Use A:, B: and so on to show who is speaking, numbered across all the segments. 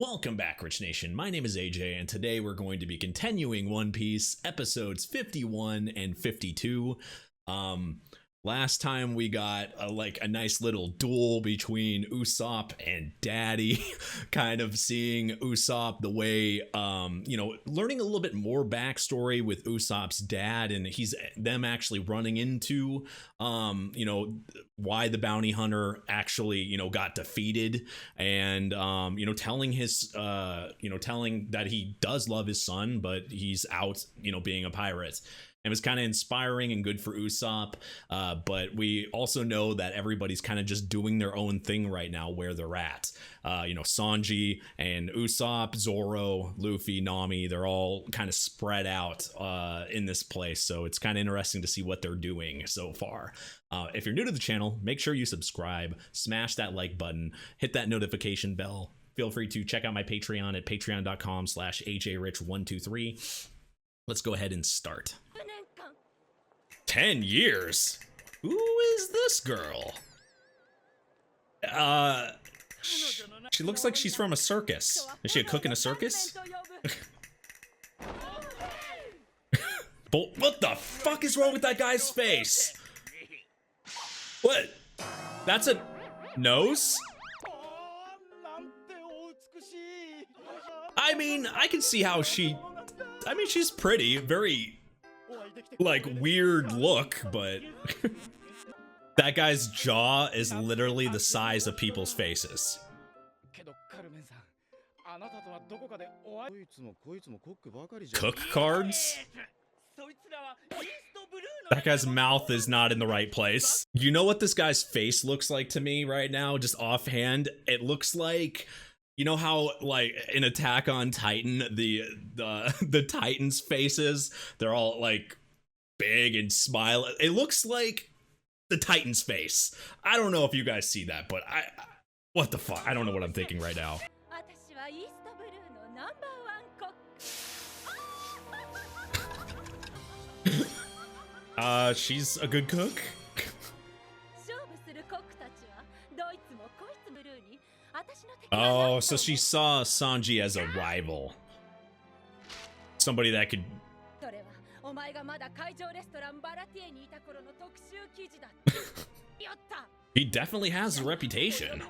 A: Welcome back, Rich Nation. My name is AJ, and today we're going to be continuing One Piece episodes 51 and 52. Last time we got a nice little duel between Usopp and Daddy, kind of seeing Usopp the way, learning a little bit more backstory with Usopp's dad, and them actually running into, why the bounty hunter actually, got defeated, and, telling that he does love his son, but he's out, being a pirate. It was kind of inspiring and good for Usopp, but we also know that everybody's kind of just doing their own thing right now where they're at. Sanji and Usopp, Zoro, Luffy, Nami, they're all kind of spread out in this place, so it's kind of interesting to see what they're doing so far. If you're new to the channel, make sure you subscribe, smash that like button, hit that notification bell. Feel free to check out my Patreon at patreon.com/AJRich123. Let's go ahead and start. 10 years? Who is this girl? She looks like she's from a circus. Is she a cook in a circus? What the fuck is wrong with that guy's face? What? That's a nose? I mean, I can see how she's pretty, very weird look, but that guy's jaw is literally the size of people's faces. Cook cards? That guy's mouth is not in the right place. You know what this guy's face looks like to me right now, just offhand? It looks like, you know how, like, in Attack on Titan, the Titans' faces, they're all, like, big and smile. It looks like the Titan's face. I don't know if you guys see that, but what the fuck? I don't know what I'm thinking right now. She's a good cook. Oh, so she saw Sanji as a rival. Somebody that could... He definitely has a reputation.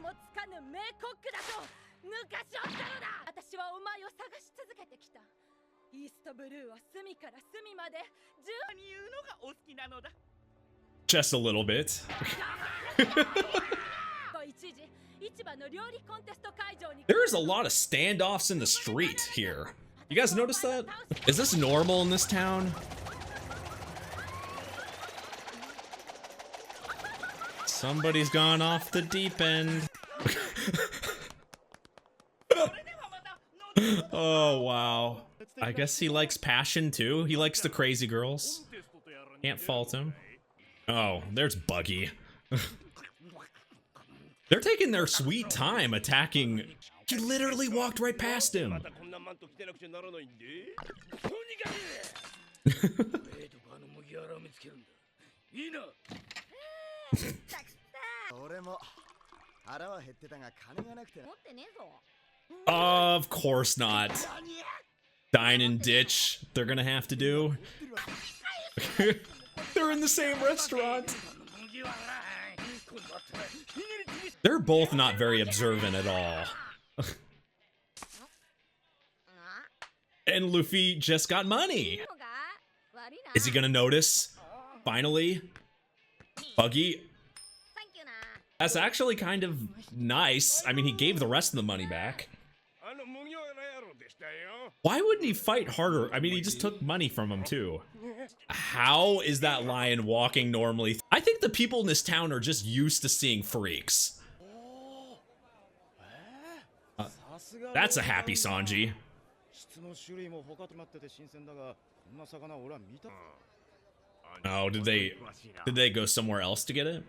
A: Just a little bit. There's a lot of standoffs in the street here. You guys notice that? Is this normal in this town? Somebody's gone off the deep end. Oh, wow. I guess he likes passion too. He likes the crazy girls. Can't fault him. Oh, there's Buggy. They're taking their sweet time attacking. He literally walked right past him. Of course not. Dine and ditch. They're gonna have to do. They're in the same restaurant. They're both not very observant at all. And Luffy just got money. Is he gonna notice? Finally? Buggy? That's actually kind of nice. I mean, he gave the rest of the money back. Why wouldn't he fight harder? I mean, he just took money from him too. How is that lion walking normally? I think the people in this town are just used to seeing freaks. That's a happy Sanji. Oh, did they go somewhere else to get it?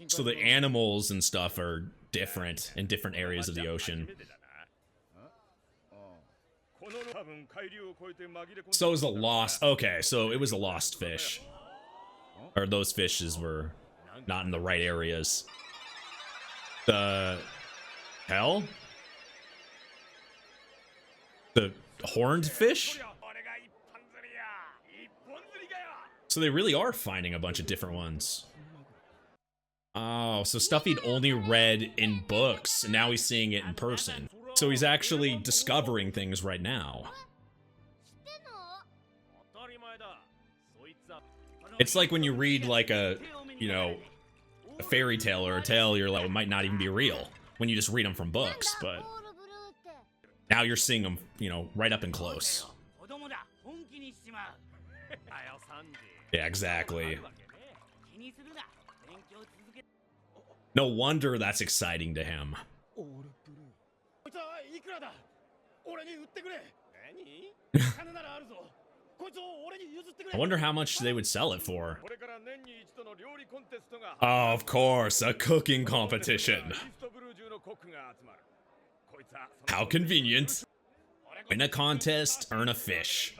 A: So the animals and stuff are different in different areas of the ocean. So is a lost... Okay, so it was a lost fish. Or those fishes were not in the right areas. The hell? The horned fish? So they really are finding a bunch of different ones. Oh, so stuff he'd only read in books, and now he's seeing it in person. So he's actually discovering things right now. It's like when you read like a, you know, a fairy tale or a tale you're like, it might not even be real when you just read them from books, but now you're seeing them, you know, right up and close. Yeah, exactly. No wonder that's exciting to him. I wonder how much they would sell it for. Oh, of course, a cooking competition. How convenient. Win a contest, earn a fish.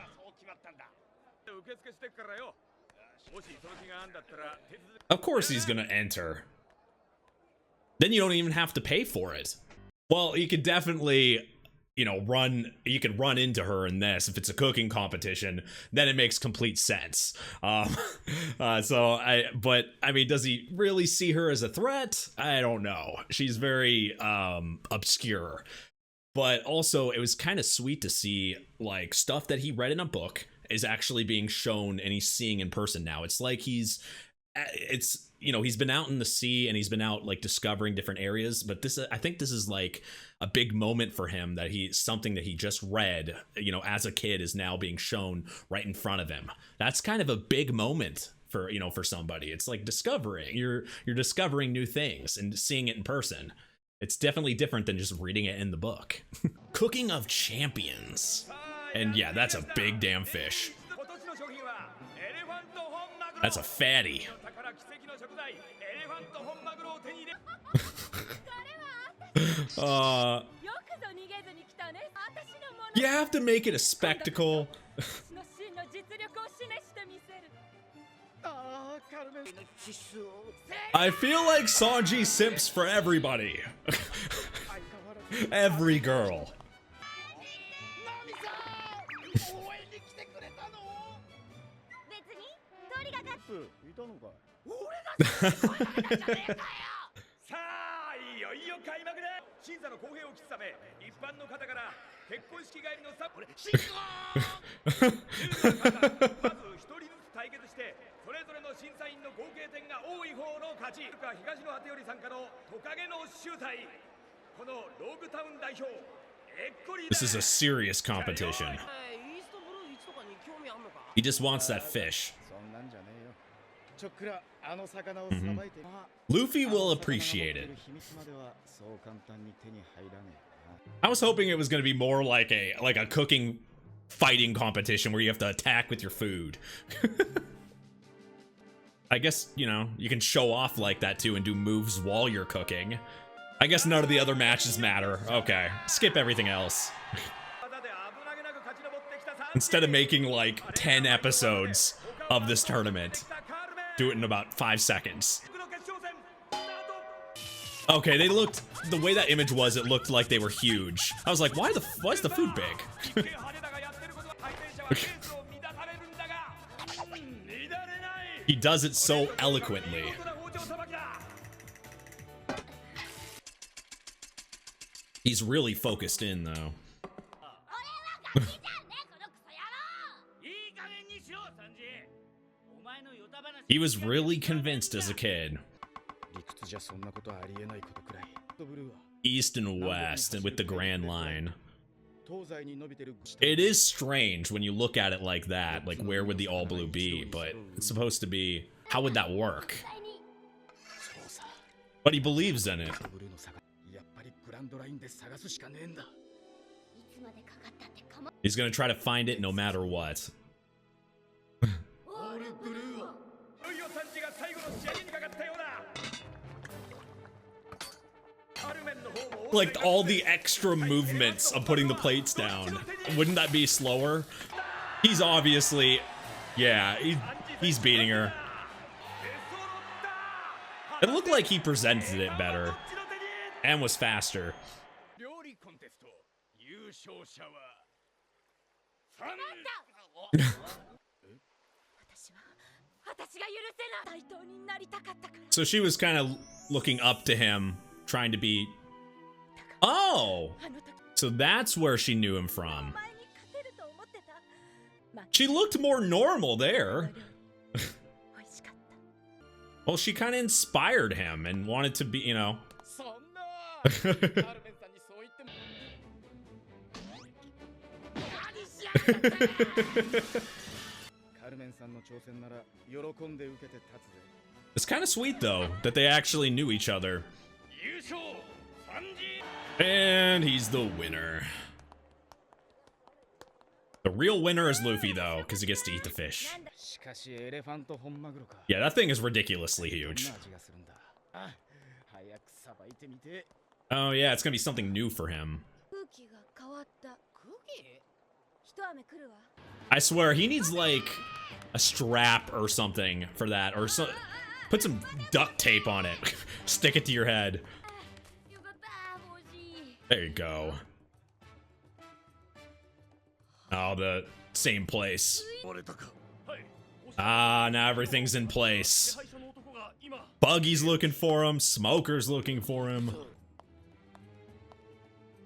A: Of course he's gonna enter. Then you don't even have to pay for it. Well, you could definitely, you know, you could run into her in this. If it's a cooking competition, then it makes complete sense. But I mean, does he really see her as a threat? I don't know. She's very obscure. But also, it was kind of sweet to see, like, stuff that he read in a book is actually being shown and he's seeing in person now. It's like it's, you know, he's been out in the sea and he's been out, like, discovering different areas. But this, I think this is, like, a big moment for him, that something that he just read, you know, as a kid is now being shown right in front of him. That's kind of a big moment for, you know, for somebody. It's like discovering. You're discovering new things and seeing it in person. It's definitely different than just reading it in the book. Cooking of Champions. And yeah, that's a big damn fish. That's a fatty. You have to make it a spectacle. I feel like Sanji simps for everybody. Every girl. This is a serious competition. He just wants that fish. Luffy will appreciate it. I was hoping it was going to be more like a cooking fighting competition where you have to attack with your food. I guess, you know, you can show off like that too and do moves while you're cooking. I guess none of the other matches matter. Okay, skip everything else. Instead of making like 10 episodes of this tournament, do it in about 5 seconds. Okay, they looked, the way that image was, it looked like they were huge. I was like, why is the food big? He does it so eloquently. He's really focused in, though. He was really convinced as a kid. East and west, and with the Grand Line. It is strange when you look at it like that, like where would the all blue be, but it's supposed to be, how would that work? But he believes in it. He's gonna try to find it no matter what. Like all the extra movements of putting the plates down. Wouldn't that be slower? He's obviously, yeah, he's beating her. It looked like he presented it better. and was faster. So she was kind of looking up to him, trying to be... Oh! So that's where she knew him from. She looked more normal there. Well, she kind of inspired him and wanted to be, you know... It's kind of sweet, though, that they actually knew each other. And he's the winner. The real winner is Luffy, though, because he gets to eat the fish. Yeah, that thing is ridiculously huge. Oh, yeah, it's gonna be something new for him. I swear, he needs, like, a strap or something for that, or so. Put some duct tape on it. Stick it to your head. There you go. Oh, the same place. Ah, now everything's in place. Buggy's looking for him. Smoker's looking for him.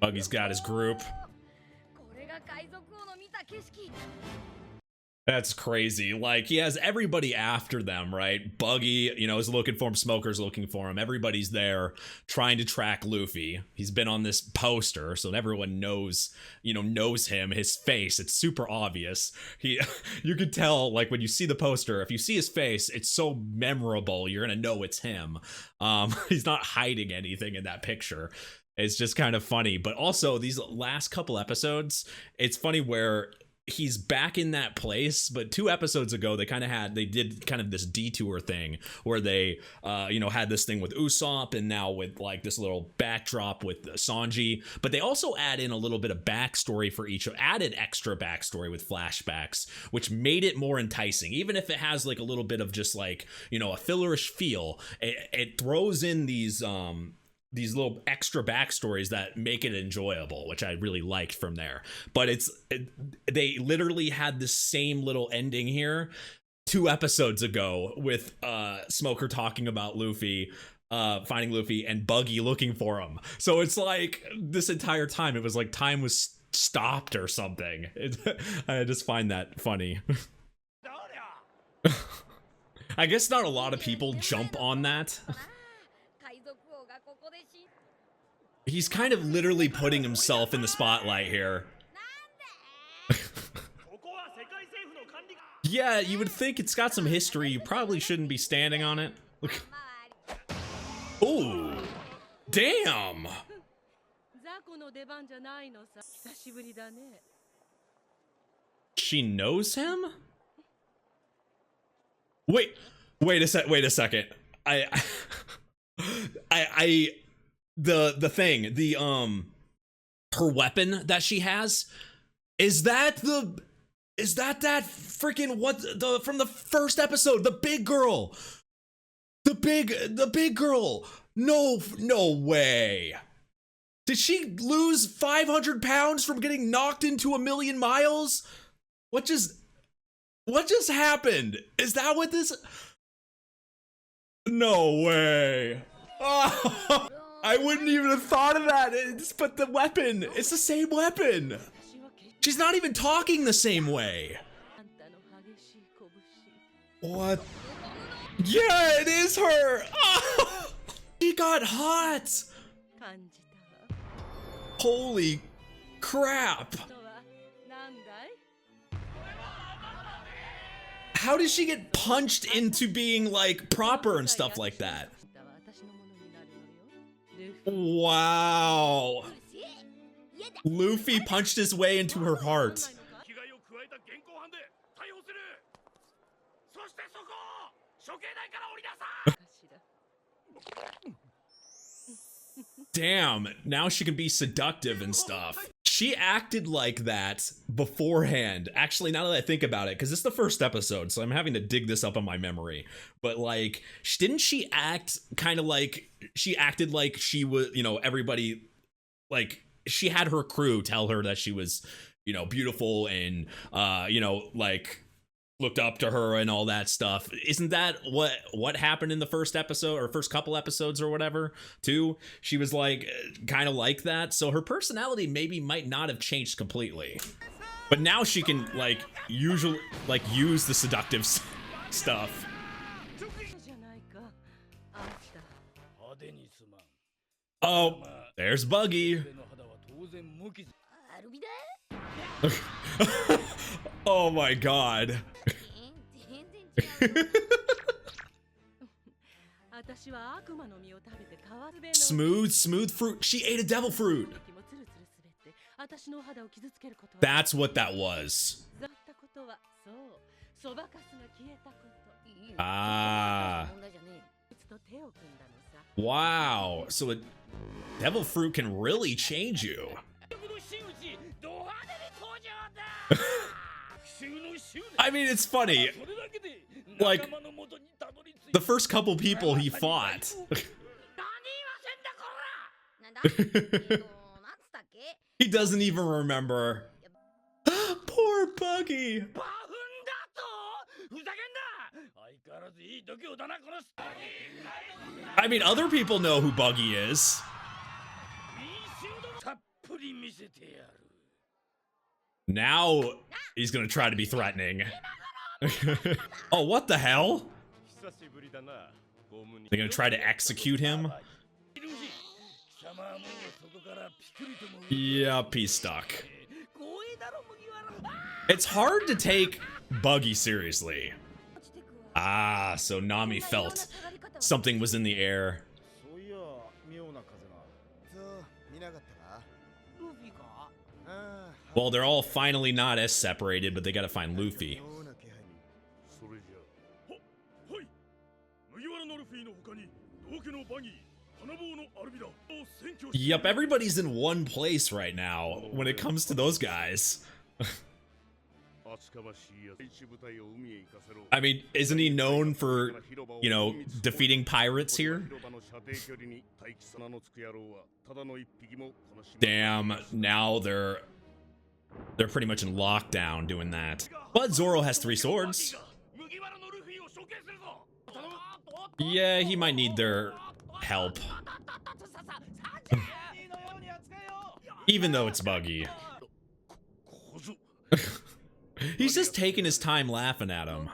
A: Buggy's got his group. That's crazy. Like, he has everybody after them, right? Buggy, you know, is looking for him. Smoker's looking for him. Everybody's there trying to track Luffy. He's been on this poster, so everyone knows, you know, knows him, his face. It's super obvious. You could tell, like, when you see the poster, if you see his face, it's so memorable. You're gonna know it's him. He's not hiding anything in that picture. It's just kind of funny. But also, these last couple episodes, it's funny where he's back in that place, but 2 episodes ago they did kind of this detour thing where they you know, had this thing with Usopp, and now with like this little backdrop with Sanji, but they also add in a little bit of backstory for each, added extra backstory with flashbacks, which made it more enticing. Even if it has like a little bit of just like, you know, a fillerish feel, it throws in these little extra backstories that make it enjoyable, which I really liked from there. But they literally had the same little ending here 2 episodes ago with Smoker talking about Luffy, finding Luffy, and Buggy looking for him. So it's like this entire time, it was like time was stopped or something. I just find that funny. I guess not a lot of people jump on that. He's kind of literally putting himself in the spotlight here. Yeah, you would think it's got some history. You probably shouldn't be standing on it. Look. Oh, damn. She knows him? Wait a second. The thing, her weapon that she has, is that freaking from the first episode, the big girl, the big girl? No way. Did she lose 500 pounds from getting knocked into 1,000,000 miles? What just happened? Is that what this? No way. Oh. I wouldn't even have thought of that. But the weapon, it's the same weapon. She's not even talking the same way. What? Yeah, it is her. Oh, she got hot. Holy crap. How did she get punched into being like proper and stuff like that? Wow. Luffy punched his way into her heart. Damn, now she can be seductive and stuff. she acted like that beforehand. Actually, now that I think about it, because it's the first episode, so I'm having to dig this up on my memory. But like, didn't she act kind of like she acted like she was, you know, everybody, like she had her crew tell her that she was, you know, beautiful and you know, like looked up to her and all that stuff. Isn't that what happened in the first episode or first couple episodes or whatever too? She was like kind of like that, so her personality maybe might not have changed completely, but now she can like usually like use the seductive stuff. Oh, there's Buggy. Oh my god. Smooth fruit. She ate a devil fruit. That's what that was. Ah. Wow. So a devil fruit can really change you. I mean, it's funny. Like, the first couple people he fought. He doesn't even remember. Poor Buggy. I mean, other people know who Buggy is. Now he's gonna try to be threatening. Oh, what the hell? They're gonna try to execute him? Yup, he's stuck. It's hard to take Buggy seriously. Ah, so Nami felt something was in the air. Well, they're all finally not as separated, but they gotta find Luffy. Yep, everybody's in one place right now when it comes to those guys. I mean, isn't he known for, you know, defeating pirates here? Damn, now they're pretty much in lockdown doing that. But Zoro has 3 swords. Yeah, he might need their help. Even though it's Buggy. He's just taking his time laughing at him.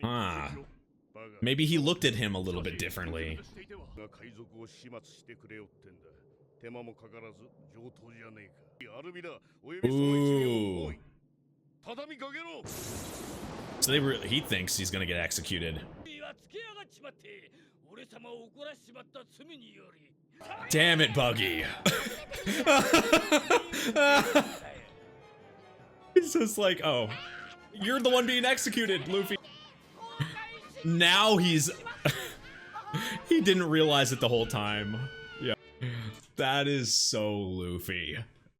A: Ah, maybe he looked at him a little bit differently. Ooh. So he thinks he's gonna get executed. Damn it, Buggy. He's just like, oh, you're the one being executed, Luffy. Now he's... He didn't realize it the whole time. Yeah. That is so Luffy.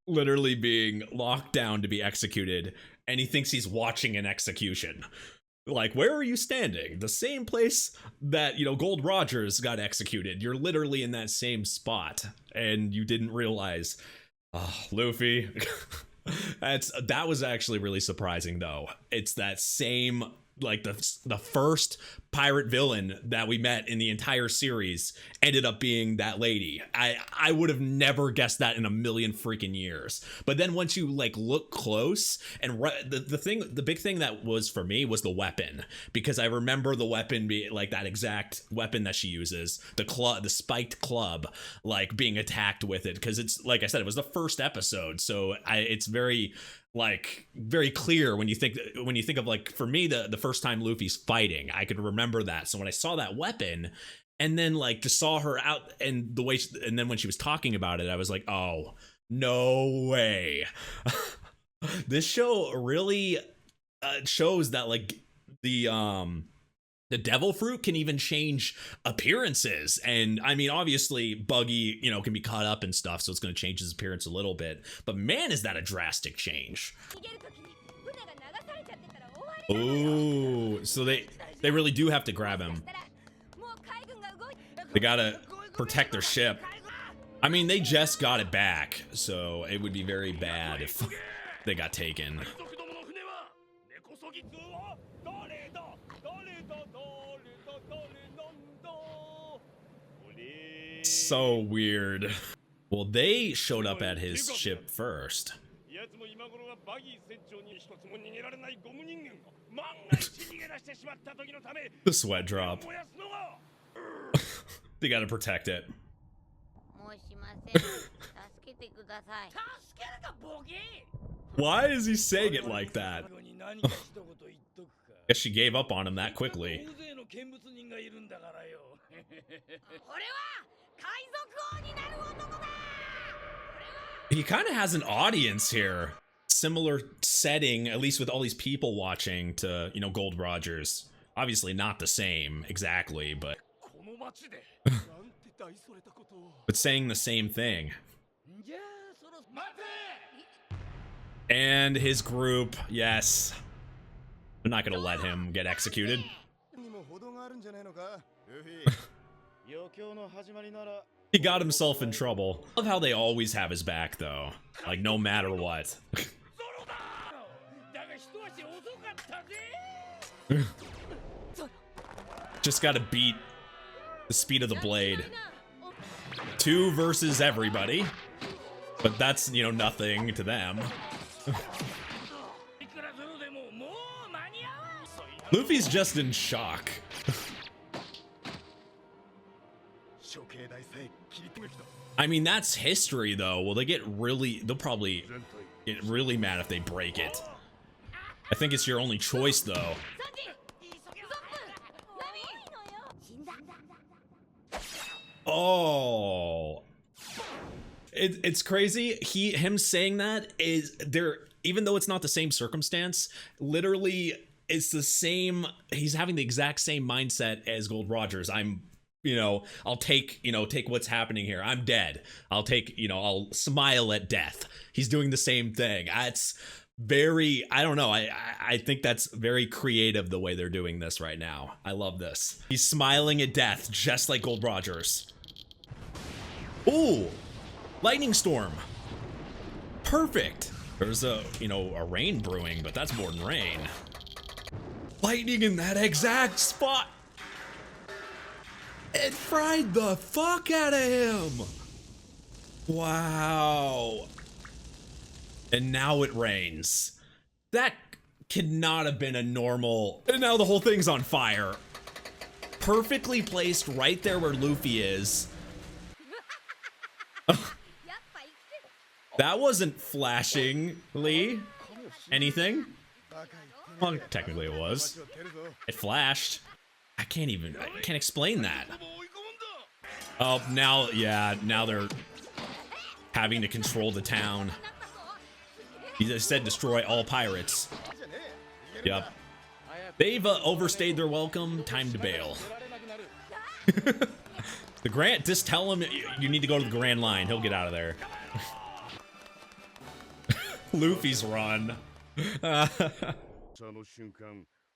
A: Literally being locked down to be executed, and he thinks he's watching an execution. Like, where are you standing? The same place that, you know, Gold Rogers got executed. You're literally in that same spot, and you didn't realize. Oh, Luffy. That was actually really surprising, though. It's that same, like, the first pirate villain that we met in the entire series ended up being that lady. I would have never guessed that in a million freaking years. But then once you like look close, and the big thing that was for me was the weapon, because I remember the weapon being like that exact weapon that she uses, the spiked club, like being attacked with it, because it's like I said, it was the first episode, so it's very clear when you think of, like, for me, the first time Luffy's fighting, I could remember that. So when I saw that weapon, and then like just saw her out, and the way and then when she was talking about it, I was like, oh, no way. This show really shows that, like, the devil fruit can even change appearances. And I mean, obviously Buggy, you know, can be caught up and stuff, so it's going to change his appearance a little bit, but man, is that a drastic change. Oh, so they really do have to grab him. They gotta protect their ship. I mean, they just got it back, so it would be very bad if they got taken. So weird. Well, they showed up at his ship first. The sweat drop. They gotta protect it. Why is he saying it like that? Guess she gave up on him that quickly. He kind of has an audience here. Similar setting, at least with all these people watching, to, you know, Gold Rogers. Obviously not the same exactly, but but saying the same thing. And his group, yes. They're not gonna let him get executed. He got himself in trouble. Love how they always have his back, though. Like, no matter what. Just gotta beat the speed of the blade. 2 versus everybody. But that's, you know, nothing to them. Luffy's just in shock. I mean, that's history, though. Will they they'll probably get really mad if they break it. I think it's your only choice, though. Oh. It's crazy. Him saying that is there, even though it's not the same circumstance, literally it's the same. He's having the exact same mindset as Gold Rogers. I'll take what's happening here. I'm dead. I'll smile at death. He's doing the same thing. It's very, I don't know. I think that's very creative the way they're doing this right now. I love this. He's smiling at death just like Gold Rogers. Ooh, lightning storm. Perfect. There's a rain brewing, but that's more than rain. Lightning in that exact spot. It fried the fuck out of him. Wow. And now it rains. That could not have been a normal. And now the whole thing's on fire. Perfectly placed right there where Luffy is. That wasn't flashingly anything. Well, technically it was. It flashed. I can't explain that. Oh, now they're having to control the town. He just said destroy all pirates. Yep. They've overstayed their welcome. Time to bail. Just tell him you need to go to the Grand Line. He'll get out of there. Luffy's run.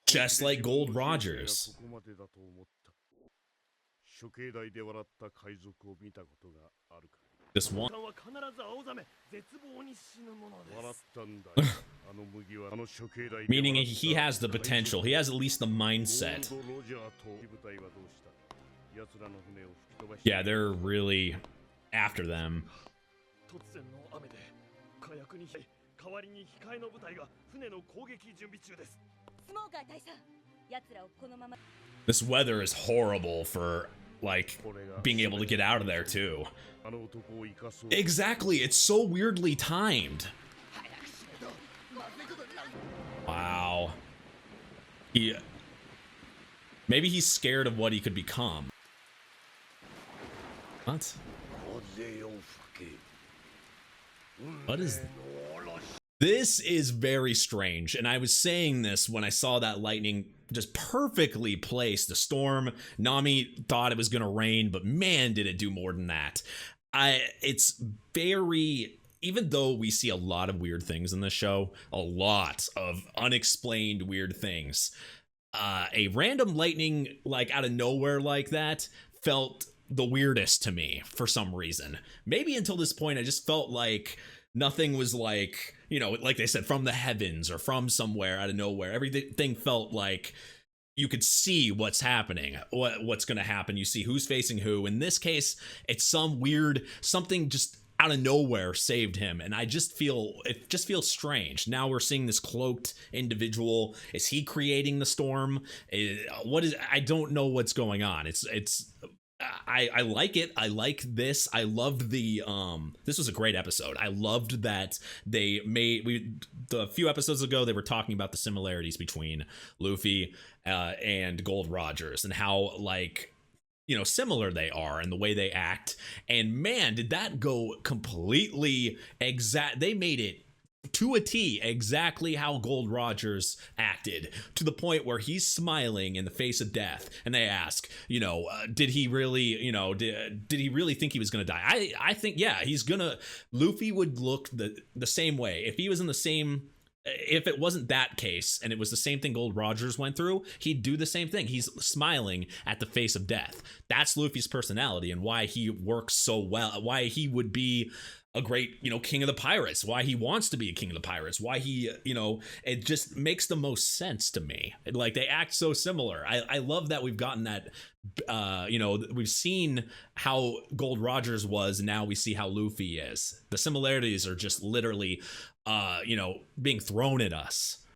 A: Just like Gold Rogers. This one. Meaning he has the potential. He has at least the mindset. Yeah, they're really after them. This weather is horrible for, like, being able to get out of there, too. Exactly, it's so weirdly timed. Wow. Maybe he's scared of what he could become. What? What is... This is very strange, and I was saying this when I saw that lightning just perfectly placed the storm. Nami thought it was gonna rain, but man, did it do more than that. It's very, even though we see a lot of weird things in this show, a lot of unexplained weird things, a random lightning like out of nowhere like that felt the weirdest to me for some reason. Maybe until this point, I just felt like nothing was like, like they said, from the heavens or from somewhere out of nowhere. Everything felt like you could see what's happening, what's going to happen. You see who's facing who. In this case, it's something just out of nowhere saved him, and it just feels strange. Now we're seeing this cloaked individual. Is he creating the storm? I don't know what's going on. I like it. I like this. I loved this was a great episode. I loved that the few episodes ago they were talking about the similarities between Luffy and Gold Rogers and how similar they are and the way they act. And man, did that go completely exact. They made it to a T exactly how Gold Rogers acted, to the point where he's smiling in the face of death, and they ask, did he really, did he really think he was gonna die? I think, yeah, Luffy would look the same way if he was in the same. If it wasn't that case and it was the same thing Gold Rogers went through, he'd do the same thing. He's smiling at the face of death. That's Luffy's personality and why he works so well, why he would be a great, king of the pirates, why he wants to be a king of the pirates, why he, it just makes the most sense to me. Like, they act so similar. I love that we've gotten that, we've seen how Gold Rogers was, and now we see how Luffy is. The similarities are just literally, being thrown at us